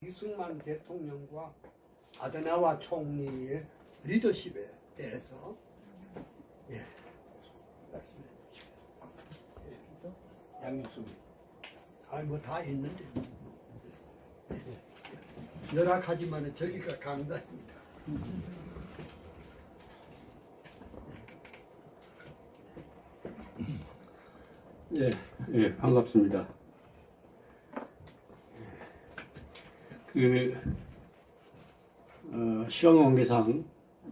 이승만 대통령과 아데나와 총리의 리더십에 대해서 말씀해 주시죠. 양육수. 뭐 다 있는데 열악하지만 저기가 강단입니다. 반갑습니다. 시간 관계상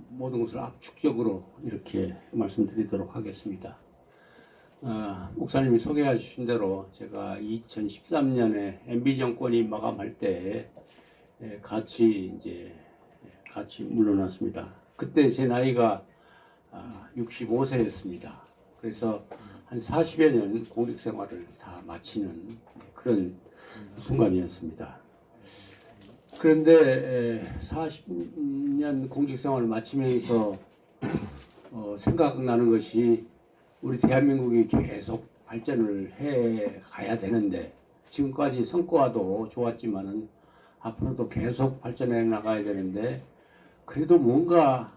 모든 것을 압축적으로 이렇게 말씀드리도록 하겠습니다. 목사님이 소개해 주신 대로 제가 2013년에 MB 정권이 마감할 때 같이 물러났습니다. 그때 제 나이가 65세였습니다. 그래서 한 40여 년 공직 생활을 다 마치는 그런 순간이었습니다. 그런데 40년 공직 생활을 마치면서 생각나는 것이 우리 대한민국이 계속 발전을 해 가야 되는데, 지금까지 성과도 좋았지만은 앞으로도 계속 발전해 나가야 되는데, 그래도 뭔가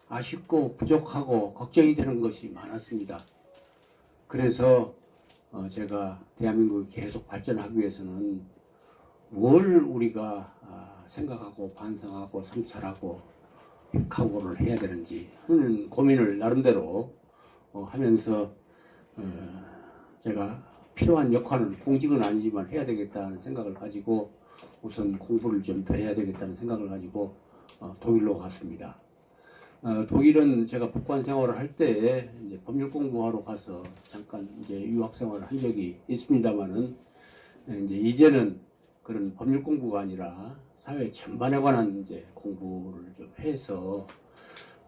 아쉽고 부족하고 걱정이 되는 것이 많았습니다. 그래서 제가 대한민국이 계속 발전하기 위해서는 뭘 우리가 생각하고 반성하고 성찰하고 각오를 해야 되는지 하는 고민을 나름대로 하면서 제가 필요한 역할은 공직은 아니지만 해야 되겠다는 생각을 가지고 우선 공부를 좀 더 해야 되겠다는 생각을 가지고 독일로 갔습니다. 독일은 제가 복관 생활을 할 때 법률 공부하러 가서 잠깐 유학 생활을 한 적이 있습니다만은, 이제는 그런 법률 공부가 아니라 사회 전반에 관한 공부를 좀 해서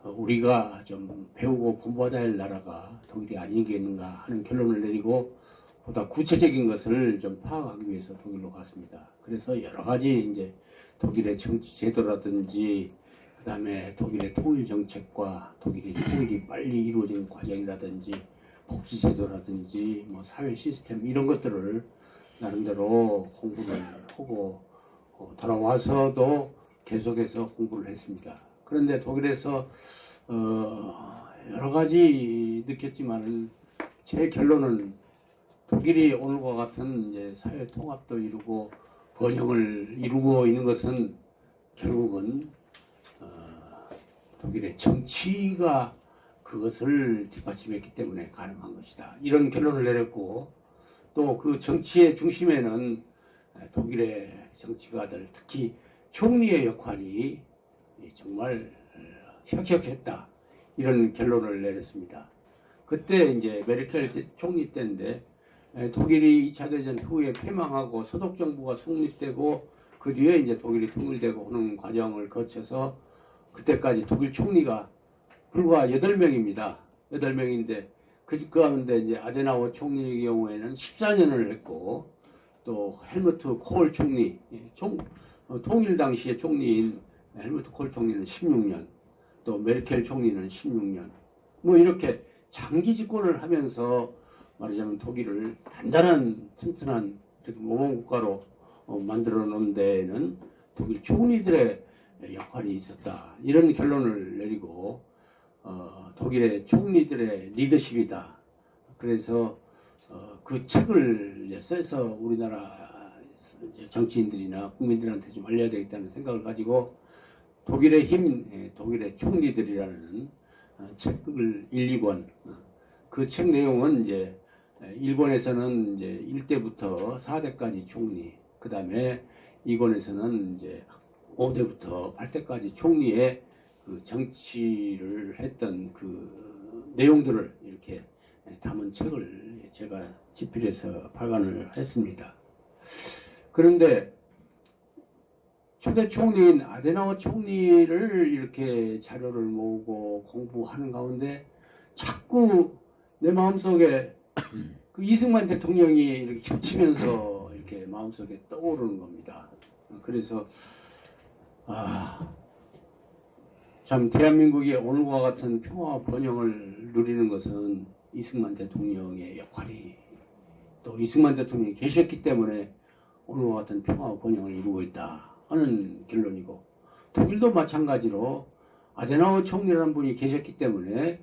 우리가 좀 배우고 공부하다 할 나라가 독일이 아니겠는가 하는 결론을 내리고, 보다 구체적인 것을 좀 파악하기 위해서 독일로 갔습니다. 그래서 여러 가지 독일의 정치 제도라든지, 그 다음에 독일의 통일 정책과 독일의 통일이 빨리 이루어지는 과정이라든지, 복지 제도라든지, 뭐 사회 시스템 이런 것들을 나름대로 공부를 하고 돌아와서도 계속해서 공부를 했습니다. 그런데 독일에서 여러 가지 느꼈지만 제 결론은 독일이 오늘과 같은 사회 통합도 이루고 번영을 이루고 있는 것은 결국은 독일의 정치가 그것을 뒷받침했기 때문에 가능한 것이다, 이런 결론을 내렸고, 또 그 정치의 중심에는 독일의 정치가들, 특히 총리의 역할이 정말 혁혁했다, 이런 결론을 내렸습니다. 그때 메르켈 총리 때인데, 독일이 2차 대전 후에 패망하고 소독 정부가 성립되고 그 뒤에 독일이 통일되고 하는 과정을 거쳐서 그때까지 독일 총리가 불과 8명입니다. 8명인데 그 가운데 아데나워 총리의 경우에는 14년을 했고, 또 헬무트 콜 총리, 통일 당시의 총리인 헬무트 콜 총리는 16년, 또 메르켈 총리는 16년, 뭐 이렇게 장기 집권을 하면서 말하자면 독일을 단단한 튼튼한 모범국가로 만들어 놓은 데에는 독일 총리들의 역할이 있었다, 이런 결론을 내리고 독일의 총리들의 리더십이다. 그래서 그 책을 써서 우리나라 정치인들이나 국민들한테 좀 알려야 되겠다는 생각을 가지고 독일의 힘, 독일의 총리들이라는 책을 1, 2권, 그 책 내용은 일본에서는 1대부터 4대까지 총리, 그 다음에 2권에서는 5대부터 8대까지 총리의 그 정치를 했던 그 내용들을 이렇게 담은 책을 제가 집필해서 발간을 했습니다. 그런데 초대 총리인 아데나워 총리를 이렇게 자료를 모으고 공부하는 가운데 자꾸 내 마음속에 그 이승만 대통령이 이렇게 겹치면서 이렇게 마음속에 떠오르는 겁니다. 그래서 참 대한민국이 오늘과 같은 평화와 번영을 누리는 것은 이승만 대통령의 역할이, 또 이승만 대통령이 계셨기 때문에 오늘과 같은 평화와 번영을 이루고 있다 하는 결론이고, 독일도 마찬가지로 아데나워 총리라는 분이 계셨기 때문에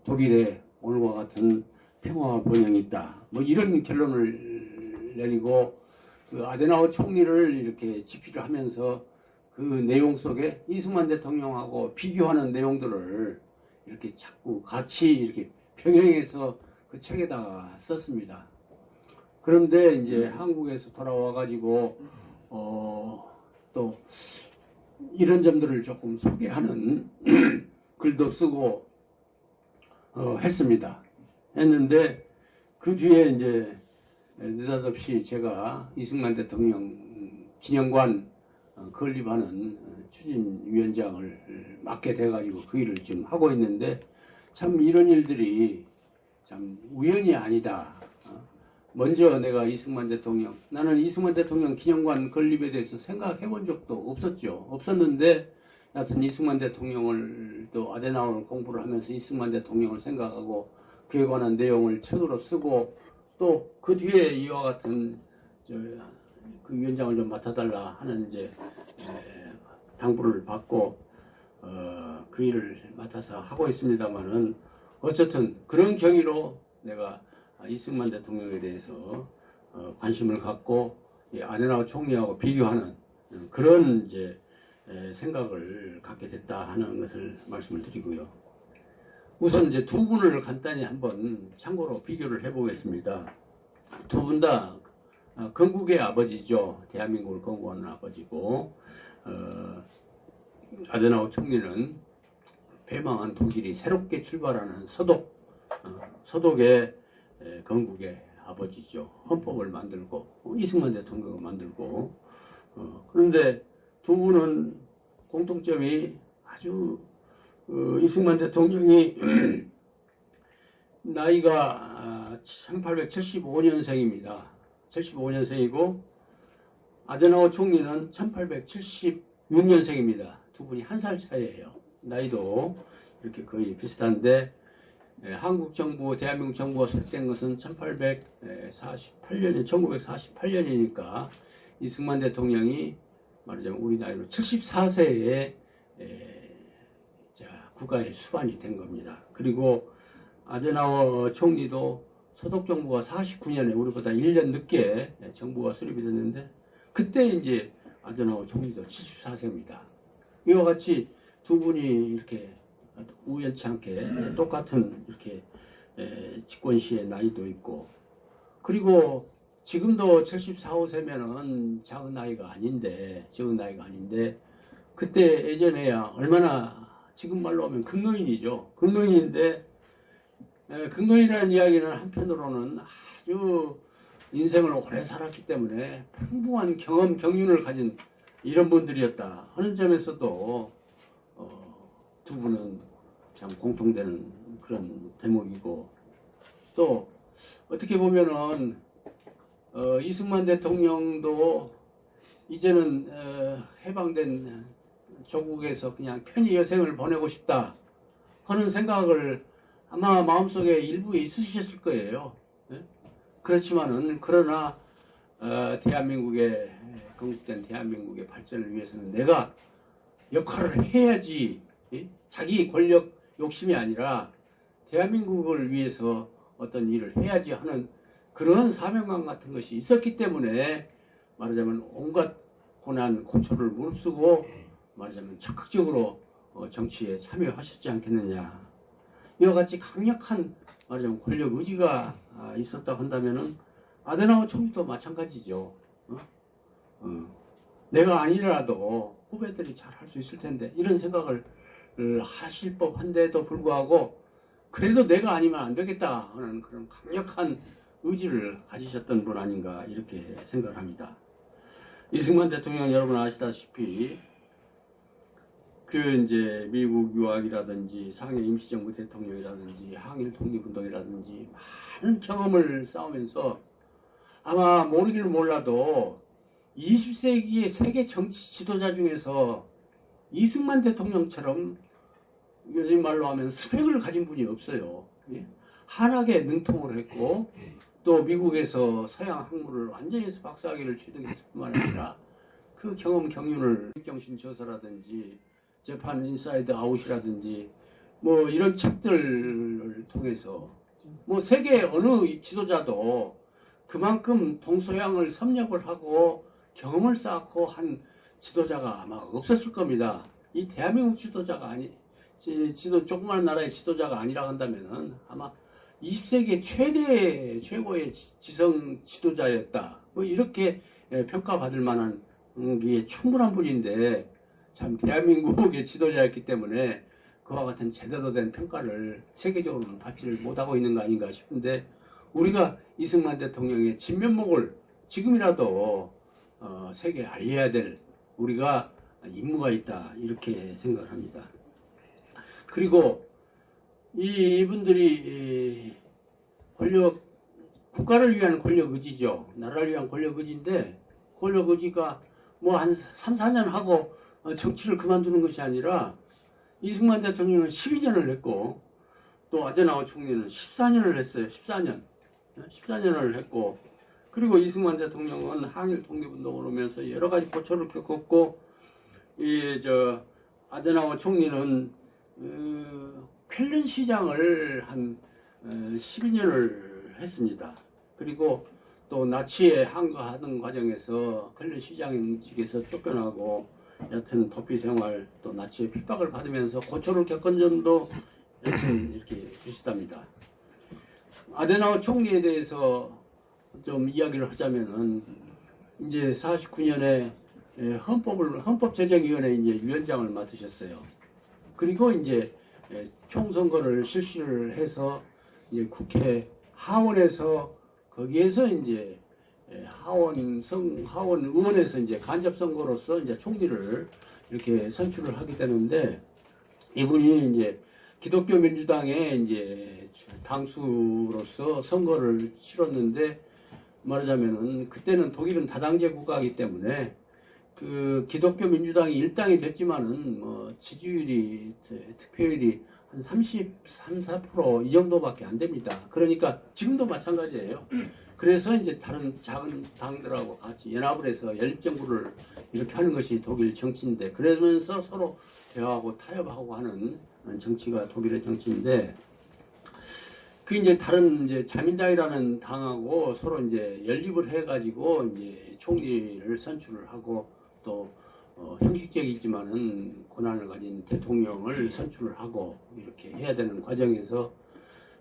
독일에 오늘과 같은 평화 번영이 있다. 뭐 이런 결론을 내리고, 그 아데나워 총리를 이렇게 집필을 하면서 그 내용 속에 이승만 대통령하고 비교하는 내용들을 이렇게 자꾸 같이 이렇게 병행해서 그 책에다가 썼습니다. 그런데 이제 한국에서 돌아와 가지고 또 이런 점들을 조금 소개하는 글도 쓰고 했는데 그 뒤에 이제 느닷없이 제가 이승만 대통령 기념관 건립하는 추진위원장을 맡게 돼가지고 그 일을 지금 하고 있는데, 참 이런 일들이 참 우연이 아니다. 먼저 내가 나는 이승만 대통령 기념관 건립에 대해서 생각해 본 적도 없었는데, 하여튼 이승만 대통령을 또 아데나워를 공부를 하면서 이승만 대통령을 생각하고 그에 관한 내용을 책으로 쓰고, 또 그 뒤에 이와 같은 그 위원장을 좀 맡아달라 하는 이제 당부를 받고 그 일을 맡아서 하고 있습니다만은, 어쨌든 그런 경위로 내가 이승만 대통령에 대해서 관심을 갖고 아데나워 총리하고 비교하는 그런 이제 생각을 갖게 됐다 하는 것을 말씀을 드리고요. 우선 이제 두 분을 간단히 한번 참고로 비교를 해보겠습니다. 두 분 다 건국의 아버지죠. 대한민국을 건국하는 아버지고, 아데나워 총리는 패망한 독일이 새롭게 출발하는 서독의 건국의 아버지죠. 헌법을 만들고 이승만 대통령을 만들고, 그런데 두 분은 공통점이 아주 이승만 대통령이 나이가 1875년생입니다. 75년생이고 아데나워 총리는 1876년생입니다. 두 분이 한 살 차이예요. 나이도 이렇게 거의 비슷한데, 한국 정부, 대한민국 정부가 설립된 것은 1948년이니까 이승만 대통령이 말하자면 우리 나이로 74세에 국가의 수반이 된 겁니다. 그리고 아데나워 총리도 서독 정부가 49년에 우리보다 1년 늦게 정부가 수립이 됐는데, 그때 이제 아데나워 총리도 74세입니다. 이와 같이 두 분이 이렇게 우연치 않게 똑같은 이렇게 집권 시의 나이도 있고, 그리고 지금도 74, 5세면은 적은 나이가 아닌데 그때 예전에야 얼마나, 지금 말로 하면 극노인이죠. 극노인인데, 극노인이라는 이야기는 한편으로는 아주 인생을 오래 살았기 때문에 풍부한 경험, 경륜을 가진 이런 분들이었다 하는 점에서도 두 분은 참 공통되는 그런 대목이고, 또 어떻게 보면은 이승만 대통령도 이제는 해방된 조국에서 그냥 편히 여생을 보내고 싶다 하는 생각을 아마 마음속에 일부에 있으셨을 거예요. 그렇지만은 그러나 대한민국의 건국된 대한민국의 발전을 위해서는 내가 역할을 해야지, 자기 권력 욕심이 아니라 대한민국을 위해서 어떤 일을 해야지 하는 그런 사명감 같은 것이 있었기 때문에 말하자면 온갖 고난 고초를 무릅쓰고 말하자면 적극적으로 정치에 참여하셨지 않겠느냐. 이와 같이 강력한 말하자면 권력 의지가 있었다 한다면은 아데나워 총리도 마찬가지죠. 내가 아니라도 후배들이 잘 할 수 있을 텐데 이런 생각을 하실 법한데도 불구하고 그래도 내가 아니면 안 되겠다 하는 그런 강력한 의지를 가지셨던 분 아닌가 이렇게 생각을 합니다. 이승만 대통령 여러분 아시다시피 그 이제 미국 유학이라든지 상해 임시정부 대통령이라든지 항일 독립운동이라든지 많은 경험을 쌓으면서 아마 모르기는 몰라도 20세기의 세계 정치 지도자 중에서 이승만 대통령처럼 요즘 말로 하면 스펙을 가진 분이 없어요. 한학에 능통을 했고 또 미국에서 서양 학문을 완전히 박사학위를 취득했을 뿐만 아니라 그 경험 경륜을 정신 저서라든지 재판 인사이드 아웃이라든지 뭐 이런 책들을 통해서 뭐 세계 어느 지도자도 그만큼 동서양을 섭렵을 하고 경험을 쌓고 한 지도자가 아마 없었을 겁니다. 이 대한민국 지도자가 조그마한 나라의 지도자가 아니라 한다면은 아마 20세기 최고의 지성 지도자였다. 뭐 이렇게 평가받을 만한 게 충분한 분인데 참 대한민국의 지도자였기 때문에 그와 같은 제대로 된 평가를 세계적으로는 받지를 못하고 있는 거 아닌가 싶은데 우리가 이승만 대통령의 진면목을 지금이라도 세계에 알려야 될 우리가 임무가 있다 이렇게 생각을 합니다. 그리고 이분들이 국가를 위한 권력 의지죠. 나라를 위한 권력 의지인데 권력 의지가 뭐 한 3, 4년 하고 정치를 그만두는 것이 아니라 이승만 대통령은 12년을 했고 또 아데나워 총리는 14년을 했어요. 14년을 했고 그리고 이승만 대통령은 항일 독립운동을 하면서 여러 가지 고초를 겪었고 아데나워 총리는 쾰른 시장을 한 12년을 했습니다. 그리고 또 나치에 항거하는 과정에서 쾰른 시장직에서 쫓겨나고 여튼 도피 생활 또 나치의 핍박을 받으면서 고초를 겪은 점도 여튼 이렇게 비슷합니다. 아데나워 총리에 대해서 좀 이야기를 하자면은 이제 49년에 헌법제정위원회 이제 위원장을 맡으셨어요. 그리고 이제 총선거를 실시를 해서 이제 국회 하원에서 거기에서 이제 하원 의원에서 이제 간접 선거로서 이제 총리를 이렇게 선출을 하게 되는데 이분이 이제 기독교 민주당의 이제 당수로서 선거를 치렀는데 말하자면은 그때는 독일은 다당제 국가이기 때문에 그 기독교 민주당이 일당이 됐지만은 뭐 지지율이 득표율이 한 33, 4% 이 정도밖에 안 됩니다. 그러니까 지금도 마찬가지예요. 그래서 이제 다른 작은 당들하고 같이 연합을 해서 연립정부를 이렇게 하는 것이 독일 정치인데 그러면서 서로 대화하고 타협하고 하는 정치가 독일의 정치인데 그 이제 다른 이제 자민당이라는 당하고 서로 이제 연립을 해가지고 이제 총리를 선출을 하고 또 형식적이지만은 권한을 가진 대통령을 선출을 하고 이렇게 해야 되는 과정에서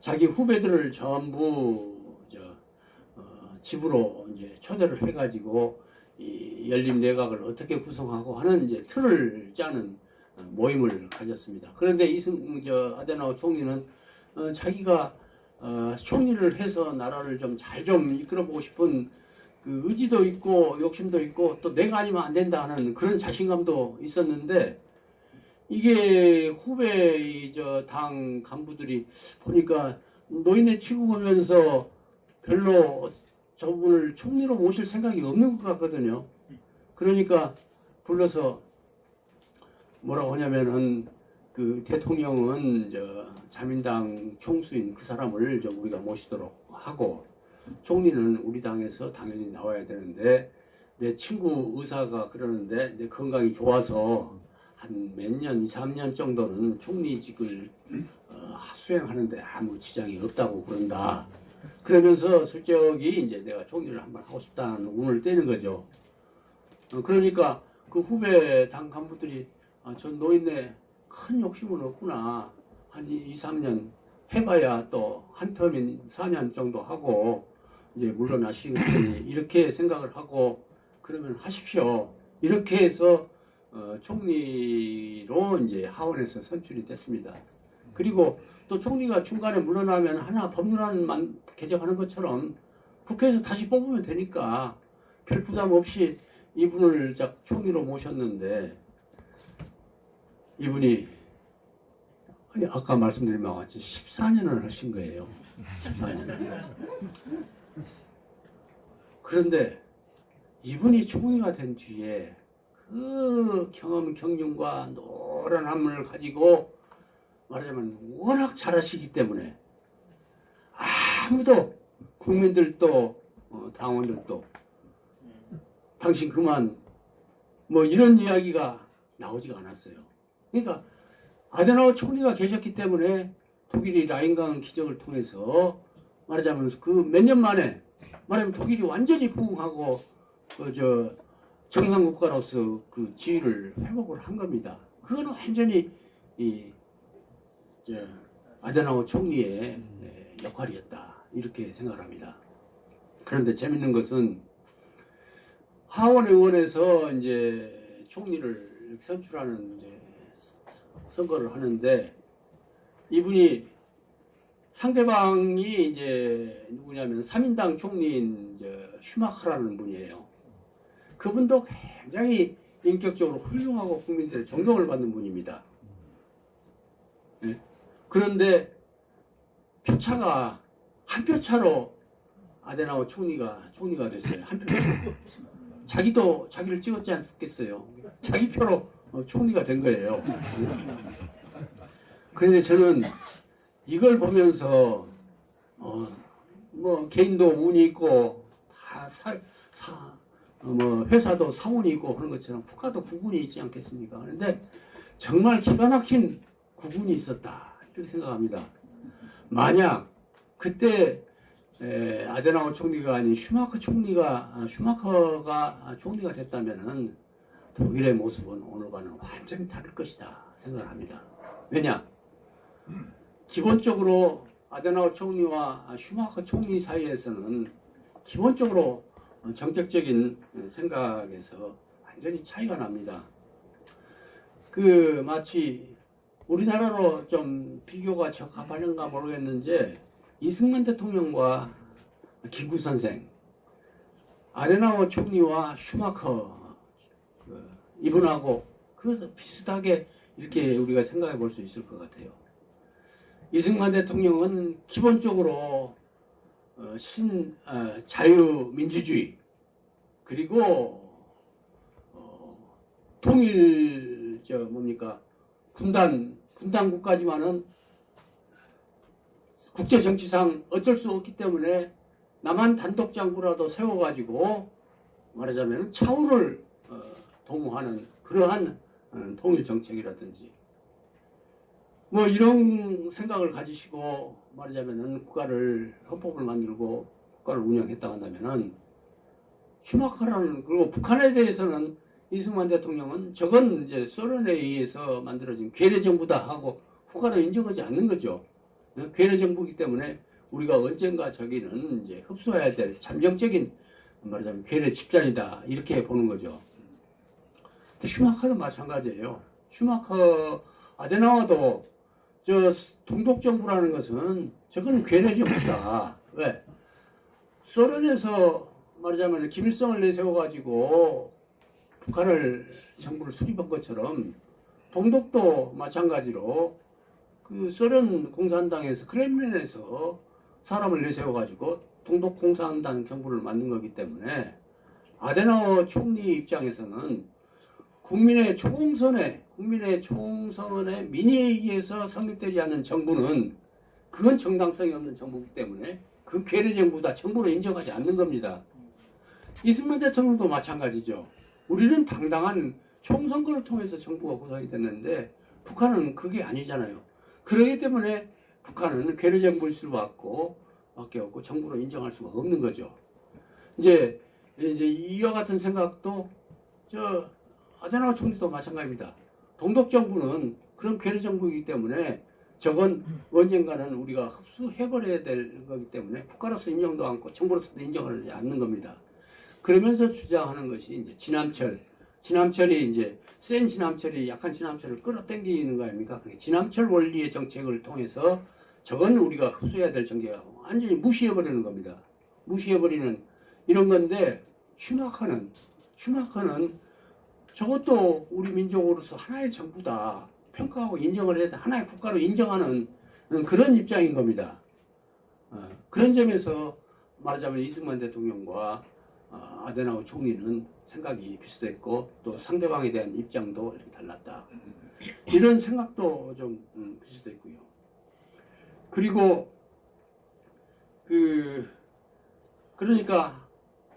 자기 후배들을 전부 집으로 이제 초대를 해가지고 이 연립 내각을 어떻게 구성하고 하는 이제 틀을 짜는 모임을 가졌습니다. 그런데 아데나워 총리는 자기가 총리를 해서 나라를 좀 잘 좀 이끌어보고 싶은 그 의지도 있고 욕심도 있고 또 내가 아니면 안 된다 하는 그런 자신감도 있었는데 이게 후배 당 간부들이 보니까 노인네 치고 보면서 별로 저분을 총리로 모실 생각이 없는 것 같거든요. 그러니까 불러서 뭐라고 하냐면은 그 대통령은 자민당 총수인 그 사람을 우리가 모시도록 하고 총리는 우리 당에서 당연히 나와야 되는데 내 친구 의사가 그러는데 내 건강이 좋아서 한 몇 년, 2, 3년 정도는 총리직을 수행하는데 아무 지장이 없다고 그런다. 그러면서 슬쩍이 이제 내가 총리를 한번 하고 싶다는 운을 떼는 거죠. 그러니까 그 후배 당 간부들이 저 노인네 큰 욕심은 없구나. 한 2, 3년 해봐야 또 한 텀인 4년 정도 하고 이제 물러나시겠지 이렇게 생각을 하고 그러면 하십시오. 이렇게 해서 총리로 이제 하원에서 선출이 됐습니다. 그리고 또 총리가 중간에 물러나면 하나 법률안 개정하는 것처럼 국회에서 다시 뽑으면 되니까 별 부담 없이 이분을 총리로 모셨는데 이분이 아까 말씀드린 바와 같이 14년을 하신 거예요. 14년을. 그런데 이분이 총리가 된 뒤에 그 경험 경륜과 노련함을 가지고 말하자면 워낙 잘하시기 때문에 아무도 국민들도 당원들도 당신 그만 뭐 이런 이야기가 나오지가 않았어요. 그러니까 아데나워 총리가 계셨기 때문에 독일이 라인강 기적을 통해서 말하자면 그 몇 년 만에 말하면 독일이 완전히 부흥하고 그 정상 국가로서 그 지위를 회복을 한 겁니다. 그건 완전히 아데나워 총리의 역할이었다 이렇게 생각합니다. 그런데 재밌는 것은 하원 의원에서 이제 총리를 선출하는 이제 선거를 하는데 이분이 상대방이 이제 누구냐면 3인당 총리인 슈마커라는 분이에요. 그분도 굉장히 인격적으로 훌륭하고 국민들의 존경을 받는 분입니다. 네. 그런데 표차가 한 표 차로 아데나워 총리가 됐어요. 한 표 차로. 자기도 자기를 찍었지 않겠어요. 자기 표로 총리가 된 거예요. 그런데 저는 이걸 보면서 뭐 개인도 운이 있고 뭐 회사도 사운이 있고 그런 것처럼 국가도 국운이 있지 않겠습니까? 그런데 정말 기가 막힌 국운이 있었다 이렇게 생각합니다. 만약 그때 아데나워 총리가 아닌 슈마커가 총리가 됐다면은 독일의 모습은 오늘과는 완전히 다를 것이다 생각을 합니다. 왜냐? 기본적으로 아데나워 총리와 슈마커 총리 사이에서는 기본적으로 정책적인 생각에서 완전히 차이가 납니다. 그 마치 우리나라로 좀 비교가 적합하는가 모르겠는데 이승만 대통령과 김구 선생, 아데나워 총리와 슈마커 이분하고 그것을 비슷하게 이렇게 우리가 생각해 볼 수 있을 것 같아요. 이승만 대통령은 기본적으로 자유민주주의 그리고 통일 군단 국가지만은 국제 정치상 어쩔 수 없기 때문에 남한 단독 장구라도 세워가지고 말하자면 차후를 도모하는 그러한 통일 정책이라든지 뭐 이런 생각을 가지시고 말하자면은 헌법을 만들고 국가를 운영했다고 한다면은 슈마커라는 그리고 북한에 대해서는 이승만 대통령은 저건 이제 소련에 의해서 만들어진 괴뢰 정부다 하고 국가를 인정하지 않는 거죠. 괴뢰 정부이기 때문에 우리가 언젠가 저기는 이제 흡수해야 될 잠정적인 말하자면 괴뢰 집단이다 이렇게 보는 거죠. 슈마커도 마찬가지예요. 슈마커 아데나워도 동독 정부라는 것은 저거는 괴뢰 정부다. 왜? 소련에서 말하자면 김일성을 내세워가지고 북한을 정부를 수립한 것처럼 동독도 마찬가지로 그 소련 공산당에서 크렘린에서 사람을 내세워가지고 동독 공산당 정부를 만든 거기 때문에 아데나워 총리 입장에서는 국민의 총선에 민의에 의해서 성립되지 않는 정부는 그건 정당성이 없는 정부이기 때문에 그 괴뢰 정부다 정부로 인정하지 않는 겁니다. 이승만 대통령도 마찬가지죠. 우리는 당당한 총선거를 통해서 정부가 구성이 됐는데 북한은 그게 아니잖아요. 그렇기 때문에 북한은 괴뢰 정부일 수밖에 없고 정부로 인정할 수가 없는 거죠. 이제 이와 같은 생각도 아데나워 총리도 마찬가지입니다. 동독 정부는 그런 괴뢰 정부이기 때문에 저건 언젠가는 우리가 흡수해버려야 될 거기 때문에 국가로서 인정도 않고 정부로서도 인정하지 않는 겁니다. 그러면서 주장하는 것이 이제 진암철이 이제 센 진암철이 약한 진암철을 끌어당기는 거 아닙니까? 진암철 원리의 정책을 통해서 저건 우리가 흡수해야 될 정계가 완전히 무시해버리는 겁니다. 무시해버리는 이런 건데 슈마커는 저것도 우리 민족으로서 하나의 정부다. 평가하고 인정을 해야 돼. 하나의 국가로 인정하는 그런 입장인 겁니다. 그런 점에서 말하자면 이승만 대통령과 아데나워 총리는 생각이 비슷했고 또 상대방에 대한 입장도 이렇게 달랐다. 이런 생각도 좀 비슷했고요. 그리고 그러니까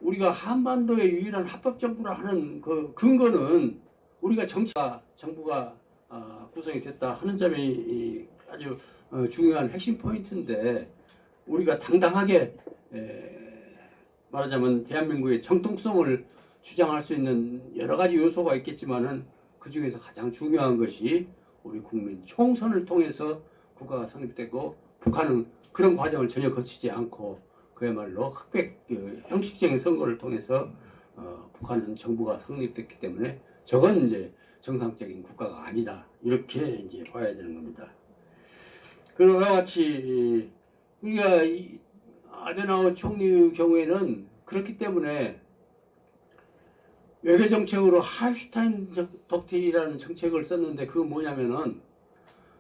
우리가 한반도의 유일한 합법 정부라 하는 그 근거는 우리가 정부가 구성이 됐다 하는 점이 아주 중요한 핵심 포인트인데, 우리가 당당하게 말하자면 대한민국의 정통성을 주장할 수 있는 여러 가지 요소가 있겠지만은 그 중에서 가장 중요한 것이 우리 국민 총선을 통해서 국가가 성립되고, 북한은 그런 과정을 전혀 거치지 않고 그야말로 흑백 형식적인 선거를 통해서 북한은 정부가 성립됐기 때문에 저건 이제 정상적인 국가가 아니다, 이렇게 이제 봐야 되는 겁니다. 그와 같이 우리가 아데나워 총리의 경우에는 그렇기 때문에 외교 정책으로 할슈타인 독트린이라는 정책을 썼는데, 그건 뭐냐면은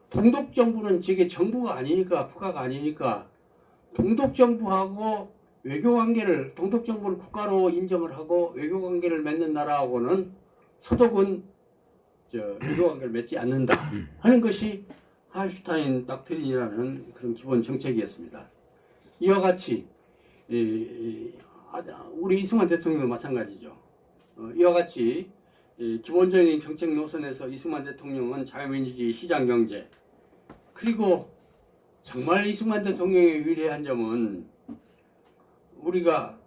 동독 정부는 저게 정부가 아니니까, 국가가 아니니까 동독 정부하고 외교 관계를, 동독 정부를 국가로 인정을 하고 외교 관계를 맺는 나라하고는 서독은 외교 관계를 맺지 않는다 하는 것이 할슈타인 독트린이라는 그런 기본 정책이었습니다. 이와 같이 우리 이승만 대통령도 마찬가지죠. 이와 같이 기본적인 정책 노선에서 이승만 대통령은 자유민주주의 시장경제, 그리고 정말 이승만 대통령의 위대한 점은 우리가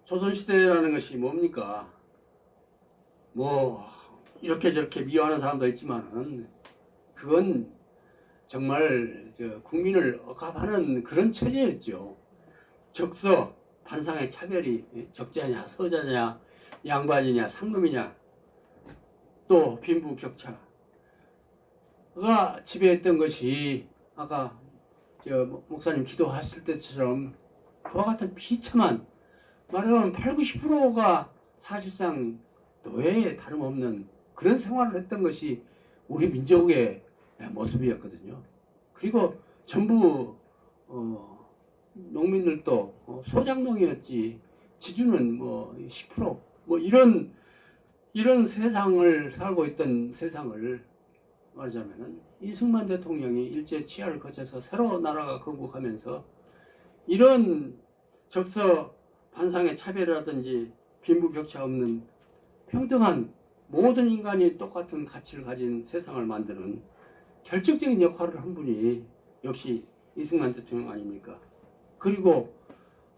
조선시대라는 것이 뭡니까? 뭐 이렇게 저렇게 미워하는 사람도 있지만은 그건 정말 국민을 억압하는 그런 체제였죠. 적서 반상의 차별이 적자냐 서자냐 양반이냐 상놈이냐 또 빈부격차가 지배했던 것이 아까 목사님 기도하실 때처럼 그와 같은 비참한, 말하자면 80~90%가 사실상 노예에 다름없는 그런 생활을 했던 것이 우리 민족의 모습이었거든요. 그리고 전부 농민들도 소작농이었지, 지주는 뭐 10% 뭐 이런 세상을 살고 있던 세상을 말하자면은 이승만 대통령이 일제 치하를 거쳐서 새로 나라가 건국하면서 이런 적서 반상의 차별이라든지 빈부격차 없는 평등한 모든 인간이 똑같은 가치를 가진 세상을 만드는 결정적인 역할을 한 분이 역시 이승만 대통령 아닙니까? 그리고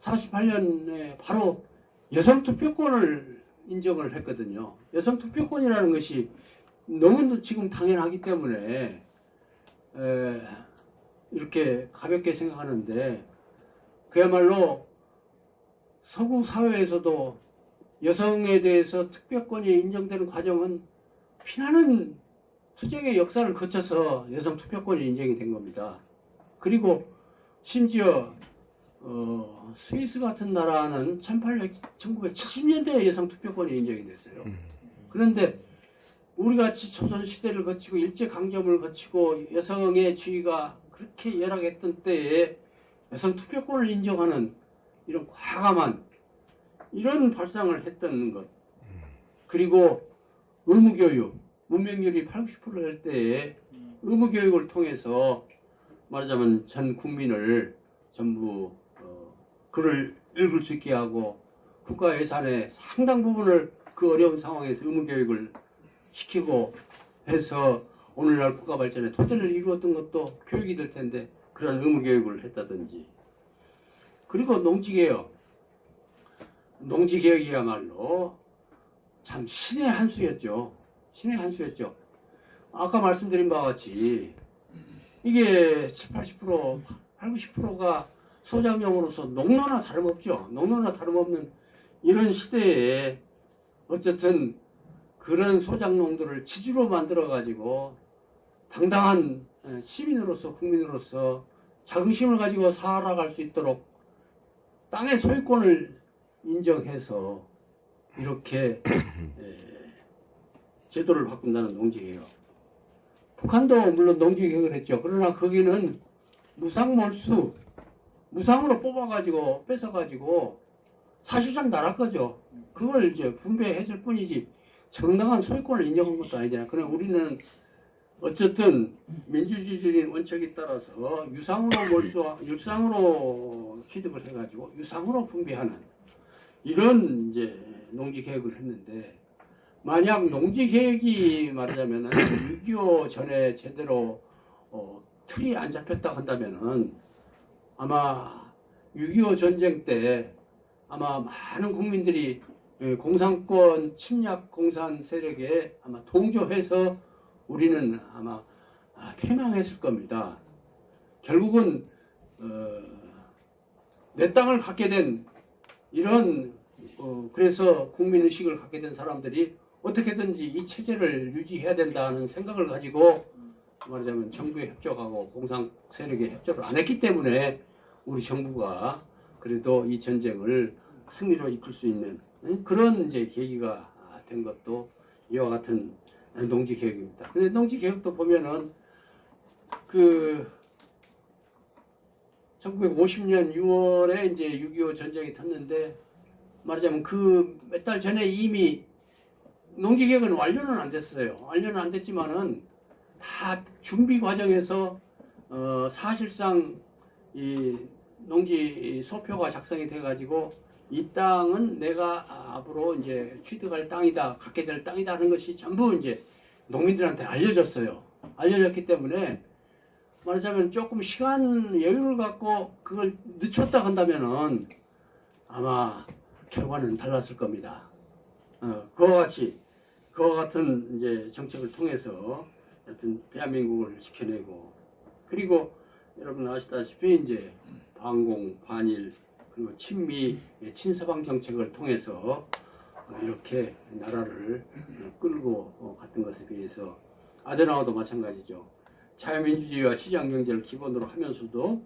48년에 바로 여성 투표권을 인정을 했거든요. 여성 투표권이라는 것이 너무도 지금 당연하기 때문에 이렇게 가볍게 생각하는데, 그야말로 서구 사회에서도 여성에 대해서 투표권이 인정되는 과정은 피나는 투쟁의 역사를 거쳐서 여성 투표권이 인정이 된 겁니다. 그리고 심지어 스위스 같은 나라는 1970년대에 여성 투표권이 인정이 됐어요. 그런데 우리같이 조선시대를 거치고 일제강점을 거치고 여성의 지위가 그렇게 열악했던 때에 여성 투표권을 인정하는 이런 과감한 이런 발상을 했던 것, 그리고 의무교육, 문맹률이 80~90%될 때에 의무교육을 통해서 말하자면 전 국민을 전부 글을 읽을 수 있게 하고 국가 예산의 상당 부분을 그 어려운 상황에서 의무교육을 시키고 해서 오늘날 국가 발전에 토대를 이루었던 것도 교육이 될 텐데 그런 의무교육을 했다든지, 그리고 농지개혁이야말로 참 신의 한 수였죠. 신의 한 수였죠. 아까 말씀드린 바와 같이 이게 70~80%, 80~90%가 소작용으로서 농노나 다름없죠. 농노나 다름없는 이런 시대에 어쨌든 그런 소작농들을 지주로 만들어 가지고 당당한 시민으로서 국민으로서 자긍심을 가지고 살아갈 수 있도록 땅의 소유권을 인정해서 이렇게 제도를 바꾼다는 농지개혁. 북한도 물론 농지개혁을 했죠. 그러나 거기는 무상몰수, 무상으로 뽑아가지고 뺏어가지고 사실상 나라 거죠. 그걸 이제 분배했을 뿐이지 정당한 소유권을 인정한 것도 아니잖아요. 그러나 우리는 어쨌든 민주주의적인 원칙에 따라서 유상으로 취득을 해가지고 유상으로 분배하는 이런 이제 농지 계획을 했는데, 만약 농지 계획이 말하자면은 6.25 전에 제대로 틀이 안 잡혔다 한다면은 아마 6.25 전쟁 때 아마 많은 국민들이 공산권 침략 공산 세력에 아마 동조해서 우리는 아마 패망했을 겁니다. 결국은 내 땅을 갖게 된 이런 그래서 국민의식을 갖게 된 사람들이 어떻게든지 이 체제를 유지해야 된다는 생각을 가지고 말하자면 정부에 협조하고 공산 세력에 협조를 안 했기 때문에 우리 정부가 그래도 이 전쟁을 승리로 이끌 수 있는 그런 이제 계기가 된 것도 이와 같은 농지 개혁입니다. 근데 농지 개혁도 보면은 그 1950년 6월에 이제 6.25 전쟁이 탔는데 말하자면 그 몇 달 전에 이미 농지 개혁은 완료는 안 됐어요. 완료는 안 됐지만은 다 준비 과정에서 사실상 이 농지 소표가 작성이 돼가지고 이 땅은 내가 앞으로 이제 취득할 땅이다, 갖게 될 땅이다 하는 것이 전부 이제 농민들한테 알려졌어요. 알려졌기 때문에 말하자면 조금 시간 여유를 갖고 그걸 늦췄다 한다면은 아마 결과는 달랐을 겁니다. 그와 같은 이제 정책을 통해서 하여튼 대한민국을 지켜내고, 그리고 여러분 아시다시피 이제 반공, 반일, 그리고 친미, 친서방 정책을 통해서 이렇게 나라를 끌고 갔던 것에 비해서 아데나워도 마찬가지죠. 자유민주주의와 시장경제를 기본으로 하면서도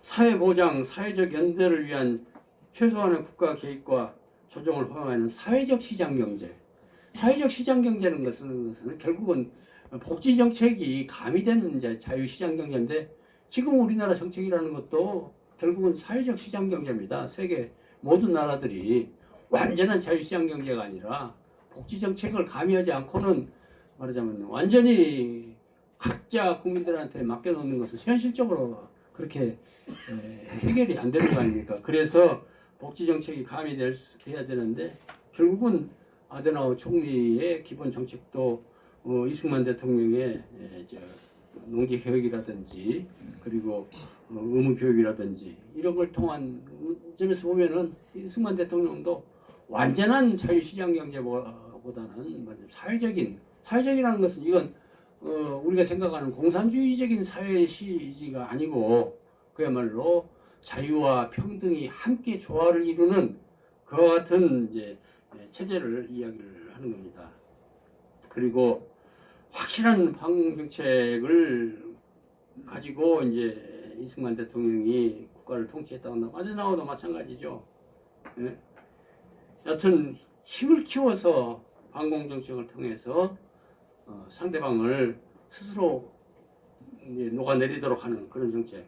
사회보장, 사회적 연대를 위한 최소한의 국가 개입과 조정을 허용하는 사회적 시장경제. 사회적 시장경제는 것은 결국은 복지정책이 가미된 이제 자유시장경제인데, 지금 우리나라 정책이라는 것도 결국은 사회적 시장경제입니다. 세계 모든 나라들이 완전한 자유시장경제가 아니라 복지정책을 가미하지 않고는 말하자면 완전히 각자 국민들한테 맡겨놓는 것은 현실적으로 그렇게 해결이 안 되는 거 아닙니까? 그래서 복지정책이 가미돼야 되는데, 결국은 아데나워 총리의 기본 정책도 이승만 대통령의 농지 개혁이라든지 그리고 의무교육이라든지 이런 걸 통한 점에서 보면은 이승만 대통령도 완전한 자유시장 경제보다는 사회적이라는 것은 이건 우리가 생각하는 공산주의적인 사회시가 아니고 그야말로 자유와 평등이 함께 조화를 이루는 그와 같은 이제 체제를 이야기를 하는 겁니다. 그리고 확실한 방공 정책을 가지고 이제 이승만 대통령이 국가를 통치했다고 한다면 아데나워도 마찬가지죠. 예? 여튼 힘을 키워서 방공 정책을 통해서 상대방을 스스로 녹아내리도록 하는 그런 정책.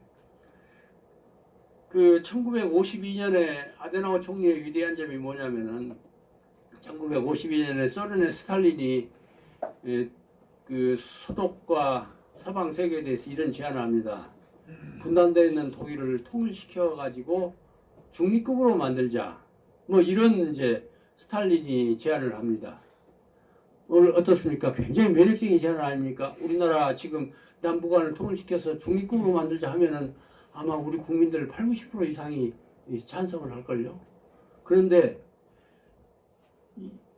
그 1952년에 아데나워 총리의 위대한 점이 뭐냐면은 1952년에 소련의 스탈린이 그 소독과 서방 세계에 대해서 이런 제안을 합니다. 분단되어 있는 독일을 통일시켜 가지고 중립국으로 만들자. 뭐 이런 이제 스탈린이 제안을 합니다. 오늘 어떻습니까? 굉장히 매력적인 제안 아닙니까? 우리나라 지금 남북한을 통일시켜서 중립국으로 만들자 하면은 아마 우리 국민들 80, 90% 이상이 찬성을 할걸요. 그런데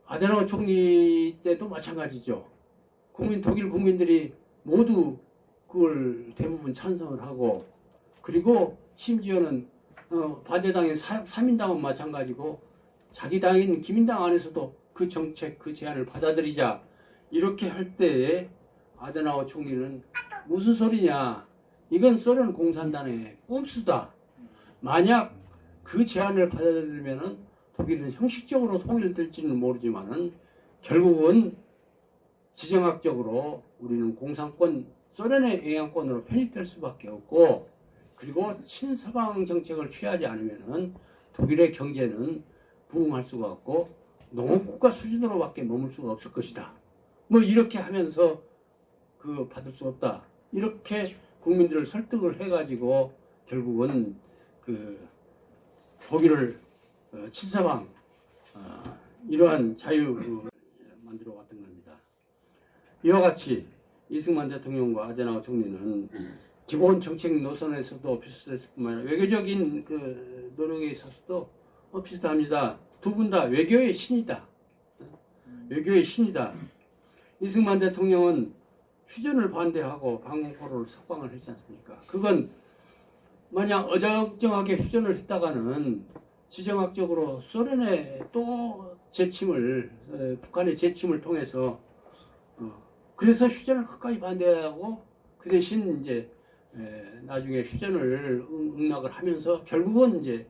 아데나워 총리 때도 마찬가지죠. 독일 국민들이 모두 그걸 대부분 찬성을 하고, 그리고 심지어는 반대당인 3인당은 마찬가지고 자기 당인 기민당 안에서도 그 정책, 그 제안을 받아들이자 이렇게 할 때에 아데나워 총리는 무슨 소리냐, 이건 소련 공산당의 꼼수다. 만약 그 제안을 받아들이면은 독일은 형식적으로 통일될지는 모르지만은 결국은 지정학적으로 우리는 공산권, 소련의 영향권으로 편입될 수밖에 없고, 그리고 친서방 정책을 취하지 않으면은 독일의 경제는 부흥할 수가 없고 농업국가 수준으로밖에 머물 수가 없을 것이다. 뭐 이렇게 하면서 그 받을 수 없다. 이렇게 국민들을 설득을 해가지고 결국은 그 독일을 친서방 이러한 자유를 만들어 왔던 겁니다. 이와 같이 이승만 대통령과 아데나워 총리는 기본 정책 노선에서도 비슷했을 뿐만 아니라 외교적인 그 노력에 있어서도 비슷합니다. 두 분 다 외교의 신이다. 외교의 신이다. 이승만 대통령은 휴전을 반대하고 방공포로를 석방을 했지 않습니까? 그건 만약 어정쩡하게 휴전을 했다가는 지정학적으로 소련의 또 재침을 북한의 재침을 통해서 그래서 휴전을 끝까지 반대하고 그 대신 이제 나중에 휴전을 응낙을 하면서 결국은 이제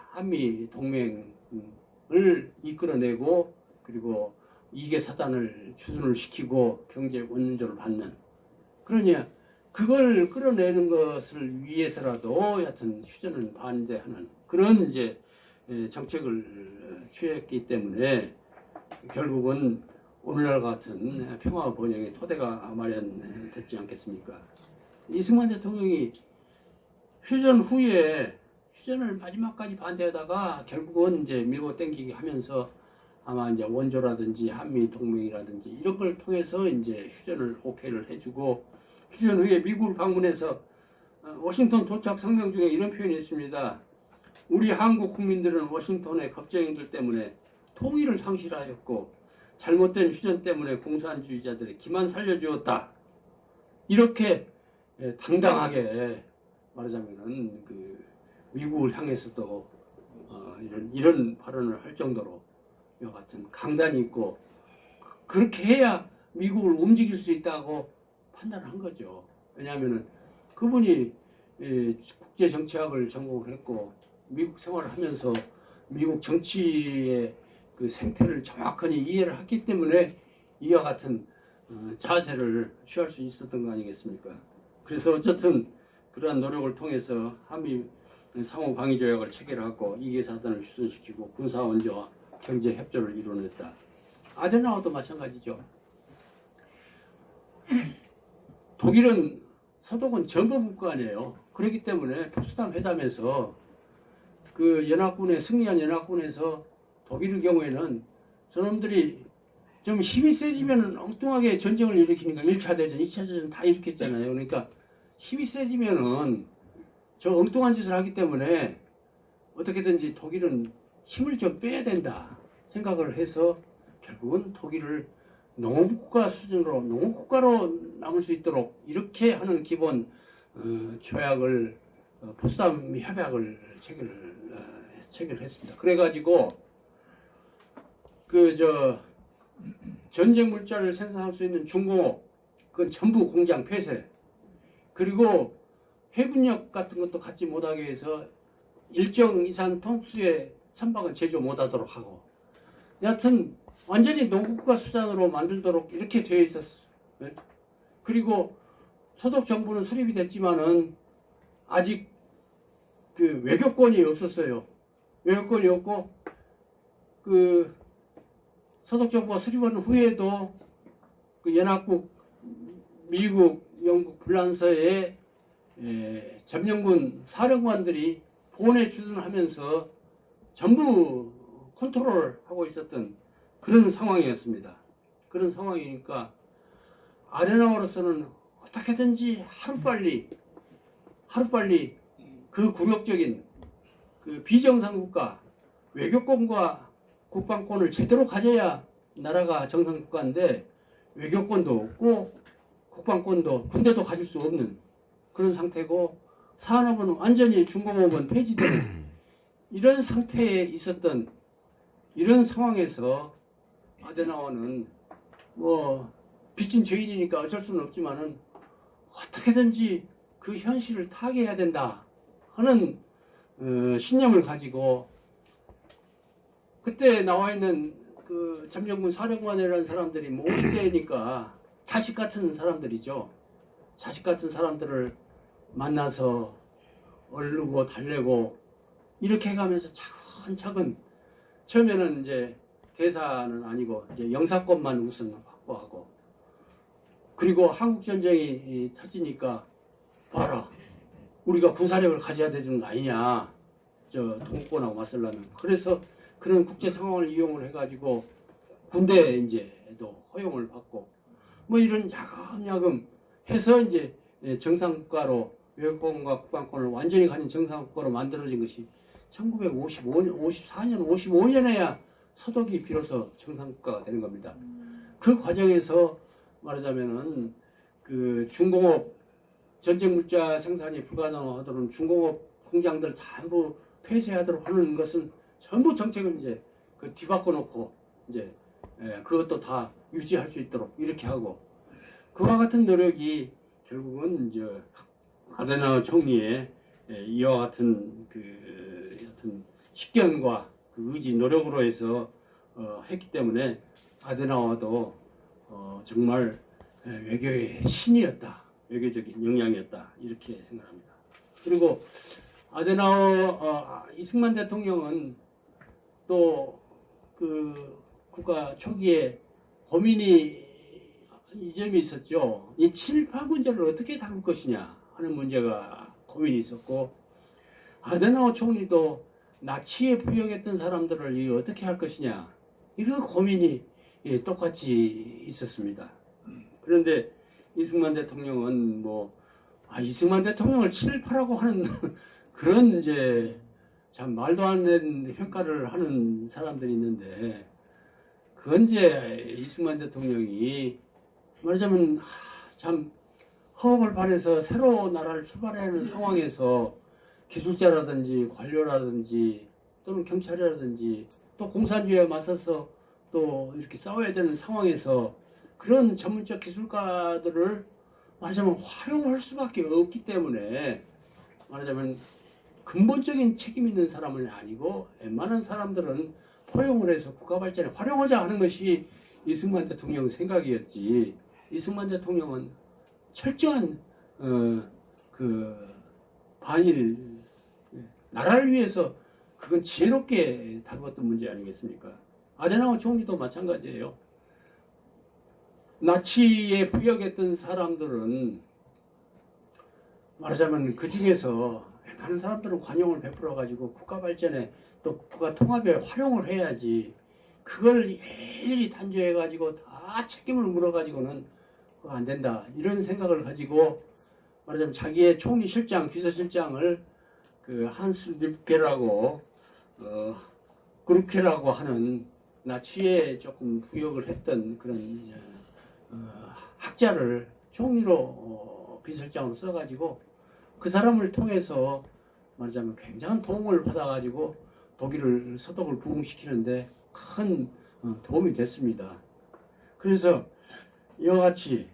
한미 동맹을 이끌어내고 그리고 이계 사단을 추진을 시키고 경제 원조를 받는 그러냐 그걸 끌어내는 것을 위해서라도 여하튼 휴전을 반대하는 그런 이제 정책을 취했기 때문에 결국은 오늘날 같은 평화 번영의 토대가 마련됐지 않겠습니까? 이승만 대통령이 휴전 후에 휴전을 마지막까지 반대하다가 결국은 이제 밀고 당기기 하면서 아마 이제 원조라든지 한미 동맹이라든지 이런 걸 통해서 이제 휴전을 오케이를 해주고 휴전 후에 미국을 방문해서 워싱턴 도착 성명 중에 이런 표현이 있습니다. 우리 한국 국민들은 워싱턴의 겁쟁이들 때문에 통일을 상실하였고 잘못된 휴전 때문에 공산주의자들의 기만 살려주었다. 이렇게 당당하게 말하자면은 그 미국을 향해서도 이런 발언을 할 정도로 이와 같은 강단이 있고 그렇게 해야 미국을 움직일 수 있다고 판단한 거죠. 왜냐하면은 그분이 국제 정치학을 전공을 했고 미국 생활을 하면서 미국 정치의 그 생태를 정확하게 이해를 했기 때문에 이와 같은 자세를 취할 수 있었던 거 아니겠습니까? 그래서 어쨌든 그러한 노력을 통해서 한미 상호 방위 조약을 체결하고 이계 사단을 휴전시키고 군사 원조와 경제 협조를 이뤄냈다. 아데나워도 마찬가지죠. 독일은 서독은 점거 국가네요. 그렇기 때문에 포츠담 회담에서 그 연합군에 승리한 연합군에서 독일의 경우에는 저놈들이 좀 힘이 세지면 엉뚱하게 전쟁을 일으키니까 1차 대전, 2차 대전 다 일으켰잖아요. 그러니까 힘이 세지면은 저 엉뚱한 짓을 하기 때문에 어떻게든지 독일은 힘을 좀 빼야 된다 생각을 해서 결국은 독일을 농업국가 수준으로 농업국가로 남을 수 있도록 이렇게 하는 기본 조약을 포츠담 협약을 체결했습니다. 그래가지고 전쟁 물자를 생산할 수 있는 중공업 그건 전부 공장 폐쇄 그리고 해군력 같은 것도 갖지 못하게 해서 일정 이상 톤수의 선박은 제조 못하도록 하고 여하튼 완전히 농국가 수단으로 만들도록 이렇게 되어 있었어요. 네? 그리고 서독 정부는 수립이 됐지만은 아직 그 외교권이 없었어요. 외교권이 없고 그 서독 정부가 수립한 후에도 그 연합국 미국, 영국, 프랑스의 점령군 사령관들이 본에 주둔하면서 전부 컨트롤하고 있었던 그런 상황이었습니다. 그런 상황이니까 아데나워로서는 어떻게든지 하루빨리 그 굴욕적인 그 비정상 국가 외교권과 국방권을 제대로 가져야 나라가 정상 국가인데 외교권도 없고 국방권도 군대도 가질 수 없는 그런 상태고 산업은 완전히 중공업은 폐지되는 이런 상태에 있었던 이런 상황에서 아데나워는 뭐 빚진 죄인이니까 어쩔 수는 없지만은 어떻게든지 그 현실을 타개해야 된다 하는 신념을 가지고 그때 나와 있는 그 점령군 사령관이라는 사람들이 뭐 50대니까 자식 같은 사람들이죠. 자식 같은 사람들을 만나서 얼르고 달래고 이렇게 해가면서 차근차근 처음에는 이제 대사는 아니고 이제 영사권만 우선 확보하고 그리고 한국 전쟁이 터지니까 봐라, 우리가 군사력을 가져야 되는 거 아니냐, 저 동구권하고 맞설라면. 그래서 그런 국제 상황을 이용을 해가지고 군대에 이제도 허용을 받고 뭐 이런 야금야금 해서 이제 정상국가로 외국권과 국방권을 완전히 가진 정상국가로 만들어진 것이 1955년, 54년, 55년에야 서독이 비로소 정상국가가 되는 겁니다. 그 과정에서 말하자면은 그 중공업 전쟁 물자 생산이 불가능하도록 중공업 공장들 전부 폐쇄하도록 하는 것은 전부 정책을 이제 그 뒤바꿔 놓고 이제 그것도 다 유지할 수 있도록 이렇게 하고, 그와 같은 노력이 결국은 이제 아데나우 총리의 이와 같은 그 하여튼 식견과 그 의지 노력으로 해서 했기 때문에 아데나우도 정말 외교의 신이었다, 외교적인 역량이었다, 이렇게 생각합니다. 그리고 아데나우 이승만 대통령은 또 그 국가 초기에 고민이 이 점이 있었죠. 이 친일파 문제를 어떻게 다룰 것이냐 하는 문제가 고민이 있었고, 아데나우 총리도 나치에 부역했던 사람들을 이 어떻게 할 것이냐, 이거 고민이 똑같이 있었습니다. 그런데 이승만 대통령은 이승만 대통령을 친일파라고 하는 그런 이제 참 말도 안 되는 평가를 하는 사람들이 있는데, 그건 이제 이승만 대통령이 말하자면 참 허업을 반해서 새로 나라를 출발해야 하는 상황에서 기술자라든지 관료라든지 또는 경찰이라든지 또 공산주의에 맞서서 또 이렇게 싸워야 되는 상황에서 그런 전문적 기술가들을 말하자면 활용할 수밖에 없기 때문에, 말하자면 근본적인 책임 있는 사람은 아니고 웬만한 사람들은 포용을 해서 국가 발전에 활용하자 하는 것이 이승만 대통령 생각이었지, 이승만 대통령은 철저한 그 반일, 나라를 위해서 그건 지혜롭게 다루었던 문제 아니겠습니까? 아데나우 총리도 마찬가지예요. 나치에 부역했던 사람들은 말하자면 그 중에서 많은 사람들은 관용을 베풀어 가지고 국가 발전에 또 국가 통합에 활용을 해야지, 그걸 일일이 단죄해 가지고 다 책임을 물어 가지고는 안 된다, 이런 생각을 가지고 말하자면 자기의 총리실장, 비서실장을 그 한스 립케라고 그루케라고 하는 나치에 조금 부역을 했던 그런 학자를 총리로 비서실장으로 써가지고 그 사람을 통해서 말하자면 굉장한 도움을 받아가지고 독일을 서독을 부흥시키는데 큰 도움이 됐습니다. 그래서 이와 같이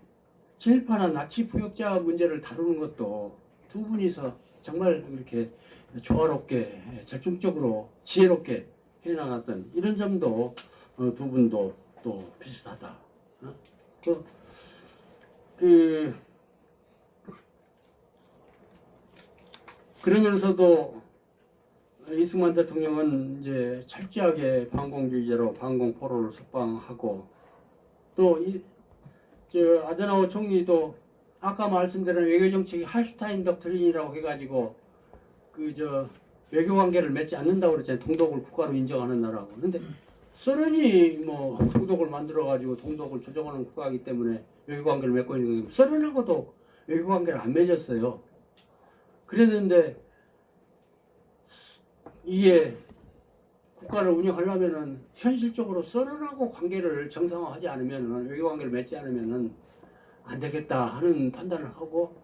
친일파나 나치 부역자 문제를 다루는 것도 두 분이서 정말 이렇게 조화롭게 절충적으로 지혜롭게 해나갔던 이런 점도 두 분도 또 비슷하다. 그러면서도 이승만 대통령은 이제 철저하게 반공주의자로 반공포로를 석방하고, 또 아데나우 총리도 아까 말씀드린 외교정책이 할슈타인 덕트린이라고 해가지고 외교관계를 맺지 않는다고 그랬잖아요. 동독을 국가로 인정하는 나라고. 근데 소련이 동독을 만들어가지고 동독을 조정하는 국가이기 때문에 외교관계를 맺고 있는 거예요. 소련하고도 외교관계를 안 맺었어요. 그랬는데 이게 국가를 운영하려면은 현실적으로 소련하고 관계를 정상화하지 않으면은, 외교관계를 맺지 않으면은 안 되겠다 하는 판단을 하고,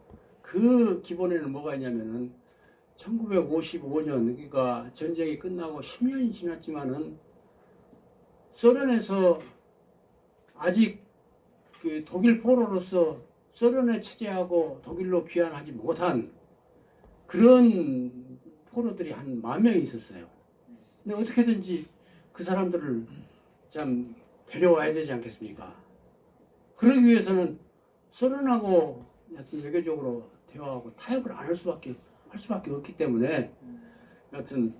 그 기본에는 뭐가 있냐면은 1955년, 그러니까 전쟁이 끝나고 10년이 지났지만은 소련에서 아직 그 독일 포로로서 소련의 체제하고 독일로 귀환하지 못한 그런 포로들이 한 10,000명이 있었어요. 근데 어떻게든지 그 사람들을 참 데려와야 되지 않겠습니까? 그러기 위해서는 소련하고 여튼 외교적으로 대화하고 타협을 안 할 수밖에 없기 때문에 여튼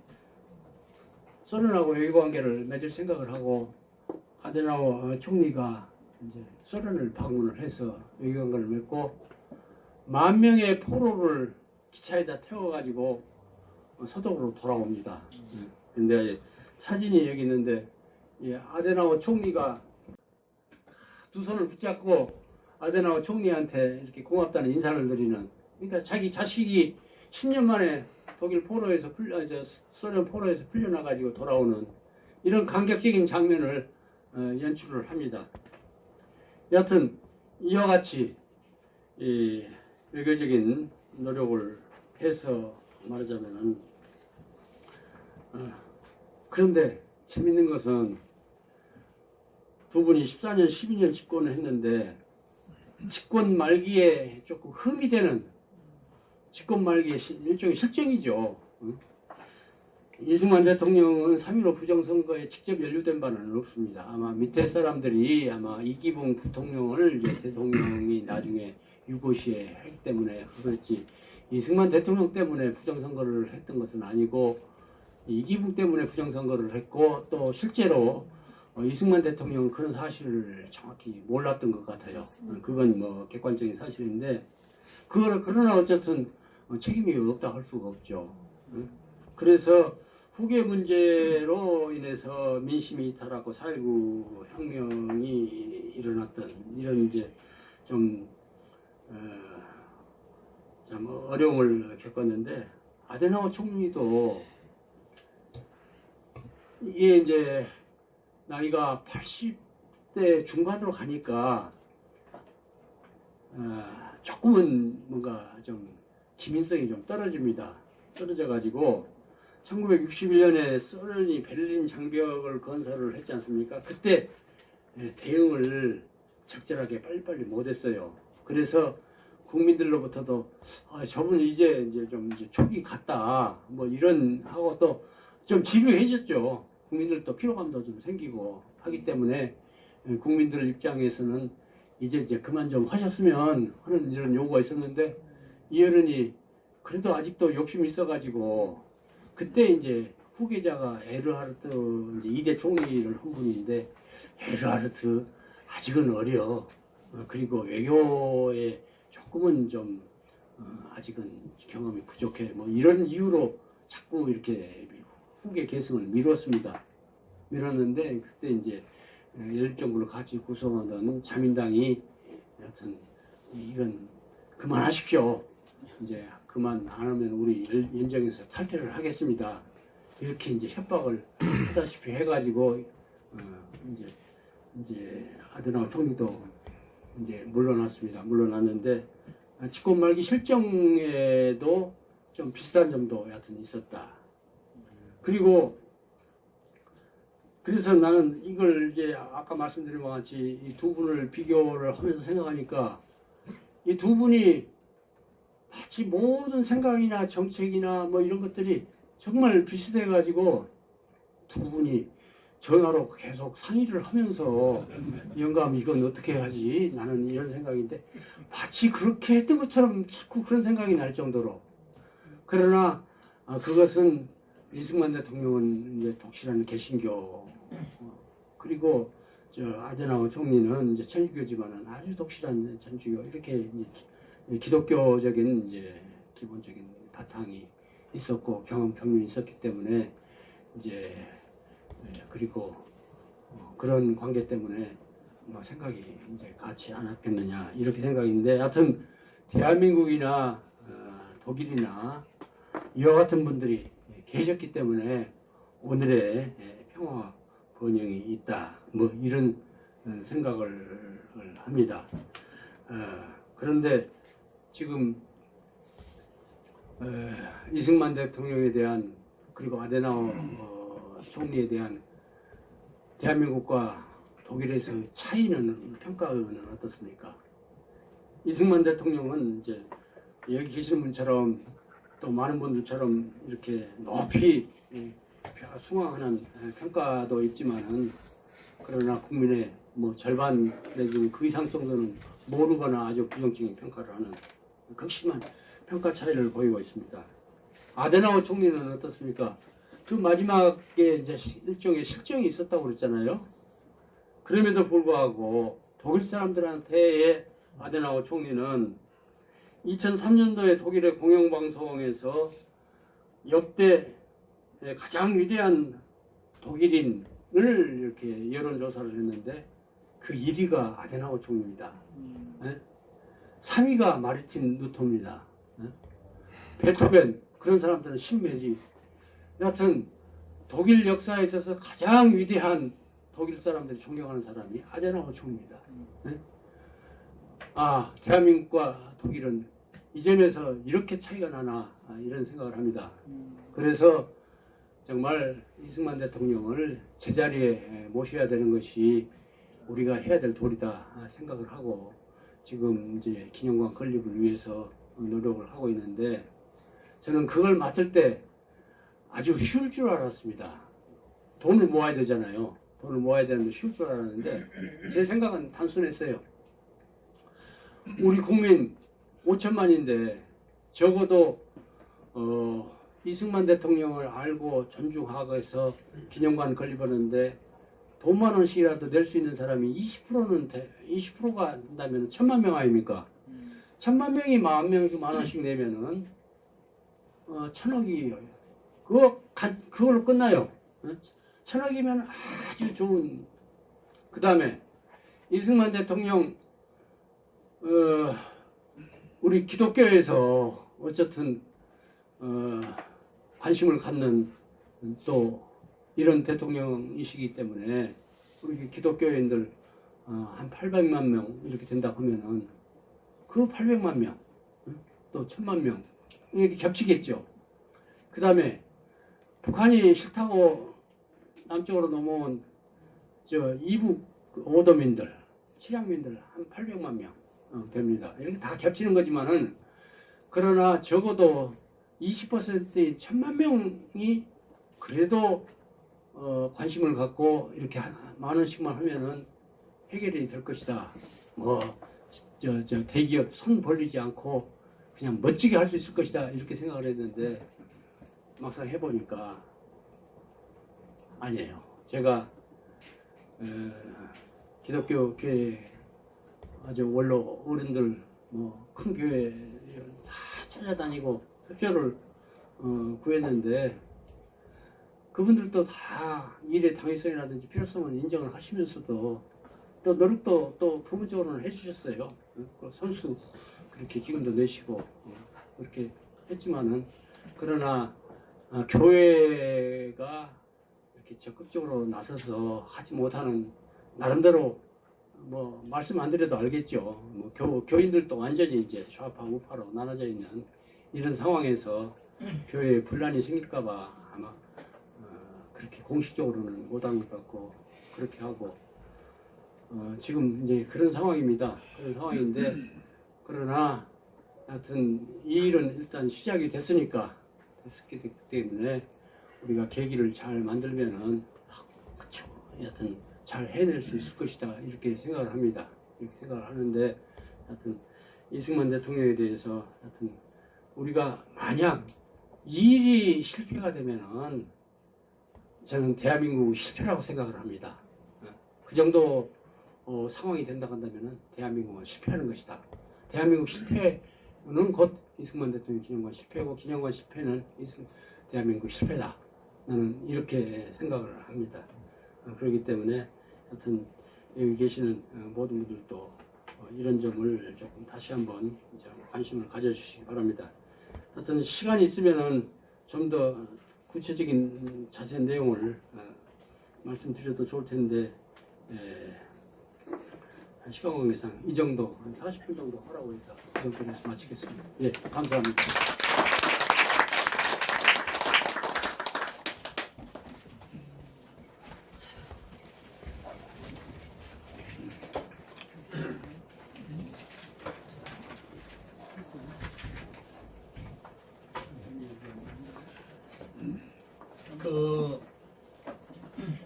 소련하고 외교관계를 맺을 생각을 하고 아데나우 총리가 이제 소련을 방문을 해서 외교관계를 맺고 10,000명의 포로를 기차에다 태워가지고 서독으로 돌아옵니다. 근데 사진이 여기 있는데 아데나워 총리가 두 손을 붙잡고 아데나워 총리한테 이렇게 고맙다는 인사를 드리는, 그러니까 자기 자식이 10년 만에 독일 포로에서 소련 포로에서 풀려나가지고 돌아오는 이런 감격적인 장면을 연출을 합니다. 여하튼 이와 같이 이 외교적인 노력을 해서 말하자면은 그런데 재밌는 것은 두 분이 14년, 12년 집권을 했는데 집권 말기에 조금 흠이 되는 집권 말기에 일종의 실정이죠. 이승만 대통령은 3.15 부정선거에 직접 연루된 바는 없습니다. 아마 밑에 사람들이 아마 이기붕 부통령을 이제 대통령이 나중에 유고시에 했기 때문에 그렇지, 이승만 대통령 때문에 부정선거를 했던 것은 아니고 이기붕 때문에 부정선거를 했고, 또 실제로 이승만 대통령은 그런 사실을 정확히 몰랐던 것 같아요. 그건 뭐 객관적인 사실인데, 그러나 어쨌든 책임이 없다 할 수가 없죠. 그래서 후계 문제로 인해서 민심이 이탈하고 4.19 혁명이 일어났던 이런 이제 좀 어려움을 겪었는데, 아데나워 총리도 이게 이제 나이가 80대 중반으로 가니까 조금은 뭔가 좀 기민성이 좀 떨어집니다. 떨어져가지고 1961년에 소련이 베를린 장벽을 건설을 했지 않습니까? 그때 대응을 적절하게 빨리빨리 못했어요. 그래서 국민들로부터도 저분 이제 좀 촉이 갔다 뭐 이런 하고 또 좀 지루해졌죠. 국민들도 피로감도 좀 생기고 하기 때문에 국민들 입장에서는 이제 그만 좀 하셨으면 하는 이런 요구가 있었는데, 이어른이 그래도 아직도 욕심이 있어가지고 그때 이제 후계자가 에르하르트 이제 2대 총리를 한 분인데, 에르하르트 아직은 어려. 그리고 외교에 조금은 좀 아직은 경험이 부족해. 뭐 이런 이유로 자꾸 이렇게 후계 계승을 미뤘는데, 그때 이제 열정부를 같이 구성하던 자민당이 여하튼 이건 그만하십시오. 이제 그만 안 하면 우리 연정에서 탈퇴를 하겠습니다. 이렇게 이제 협박을 하다시피 해가지고 이제 아데나워 총리도 이제 물러났습니다. 물러났는데 집권 말기 실정에도 좀 비슷한 점도 여하튼 있었다. 그리고 그래서 나는 이걸 이제 아까 말씀드린 것 같이 이 두 분을 비교를 하면서 생각하니까 이 두 분이 마치 모든 생각이나 정책이나 뭐 이런 것들이 정말 비슷해가지고 두 분이 전화로 계속 상의를 하면서 영감 이건 어떻게 하지? 나는 이런 생각인데 마치 그렇게 했던 것처럼 자꾸 그런 생각이 날 정도로. 그러나 그것은 이승만 대통령은 이제 독실한 개신교, 그리고 아데나워 총리는 이제 천주교지만은 아주 독실한 천주교, 이렇게 이제 기독교적인 이제 기본적인 바탕이 있었고 경험이 있었기 때문에 이제 그리고 그런 관계 때문에 뭐 생각이 이제 같지 않았겠느냐 이렇게 생각인데, 하여튼 대한민국이나 독일이나 이와 같은 분들이 계셨기 때문에 오늘의 평화 번영이 있다, 뭐 이런 생각을 합니다. 그런데 지금 이승만 대통령에 대한, 그리고 아데나워 총리에 대한 대한민국과 독일에서 차이는, 평가는 어떻습니까? 이승만 대통령은 이제 여기 계시는 분처럼 또 많은 분들처럼 이렇게 높이 숭앙하는 평가도 있지만은, 그러나 국민의 뭐 절반 내지는 그 이상 정도는 모르거나 아주 부정적인 평가를 하는 극심한 평가 차이를 보이고 있습니다. 아데나워 총리는 어떻습니까? 그 마지막에 이제 일종의 실정이 있었다고 그랬잖아요. 그럼에도 불구하고 독일 사람들한테 아데나워 총리는 2003년도에 독일의 공영방송에서 역대 가장 위대한 독일인을 이렇게 여론조사를 했는데 그 1위가 아데나워 총리입니다. 3위가 마르틴 루터입니다. 베토벤, 그런 사람들은 신메리. 여하튼 독일 역사에 있어서 가장 위대한 독일 사람들이 존경하는 사람이 아데나워 총리입니다. 아, 대한민국과 독일은 이 점에서 이렇게 차이가 나나, 이런 생각을 합니다. 그래서 정말 이승만 대통령을 제자리에 모셔야 되는 것이 우리가 해야 될 도리다 생각을 하고 지금 이제 기념관 건립을 위해서 노력을 하고 있는데, 저는 그걸 맡을 때 아주 쉬울 줄 알았습니다. 돈을 모아야 되잖아요. 돈을 모아야 되는데 쉬울 줄 알았는데 제 생각은 단순했어요. 우리 국민 5천만인데 적어도 이승만 대통령을 알고 존중하고 해서 기념관 건립하는데 돈만 원씩이라도 낼 수 있는 사람이 20%가 한다면 1,000만 명 아닙니까? 1,000만 명이 10,000만 원씩 내면은 1,000억이 그걸로 끝나요. 1,000억이면 아주 좋은. 그 다음에 이승만 대통령 우리 기독교에서 어쨌든 관심을 갖는 또 이런 대통령이시기 때문에 우리 기독교인들 한 800만 명 이렇게 된다고 하면은 그 800만 명 또 1,000만 명 이렇게 겹치겠죠. 그 다음에 북한이 싫다고 남쪽으로 넘어온 저 이북 오도민들, 실향민들 한 800만 명 됩니다. 이렇게 다 겹치는 거지만은 그러나 적어도 20%의 1,000만 명이 그래도 관심을 갖고 이렇게 만 원씩만 하면은 해결이 될 것이다. 저 대기업 손 벌리지 않고 그냥 멋지게 할 수 있을 것이다. 이렇게 생각을 했는데 막상 해보니까 아니에요. 제가 기독교 교회 아주 원로 어른들 큰 교회 다 찾아다니고 협조를 구했는데 그분들도 다 일의 당위성이라든지 필요성을 인정을 하시면서도 또 노력도 또 부분적으로는 해주셨어요. 선수 그렇게 기금도 내시고 그렇게 했지만은 그러나 교회가 이렇게 적극적으로 나서서 하지 못하는 나름대로 말씀 안 드려도 알겠죠. 교인들도 완전히 이제 좌파 우파로 나눠져 있는 이런 상황에서 교회에 분란이 생길까봐 아마 그렇게 공식적으로는 못한 것 같고 그렇게 하고 지금 이제 그런 상황입니다. 그런 상황인데 그러나 하여튼 이 일은 일단 시작이 됐으니까 됐기 때문에 우리가 계기를 잘 만들면은 그쵸 하여튼 잘 해낼 수 있을 것이다 이렇게 생각을 합니다. 이렇게 생각을 하는데 하여튼 이승만 대통령에 대해서 하여튼 우리가 만약 이 일이 실패가 되면은 저는 대한민국 실패라고 생각을 합니다. 그 정도 상황이 된다고 한다면은 대한민국은 실패하는 것이다. 대한민국 실패는 곧 이승만 대통령 기념관 실패고 기념관 실패는 대한민국 실패다. 나는 이렇게 생각을 합니다. 그렇기 때문에 하여튼 여기 계시는 모든 분들도 이런 점을 조금 다시 한번 관심을 가져주시기 바랍니다. 하여튼 시간이 있으면은 좀 더 구체적인 자세한 내용을 말씀드려도 좋을 텐데 시간 관계상 이 정도 한 40분 정도 하라고 해서 여기서 마치겠습니다. 예, 감사합니다.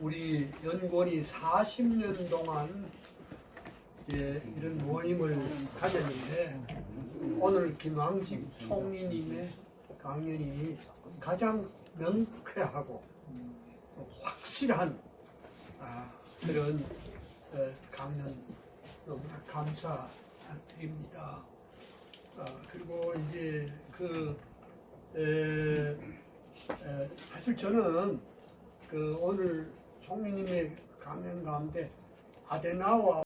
우리 연구원이 40년 동안 이제 이런 모임을 가졌는데 오늘 김황식 총리님의 강연이 가장 명쾌하고 확실한 그런 강연 너무나 감사드립니다. 그리고 이제 사실 저는 오늘 총리님의 강연 가운데 아데나와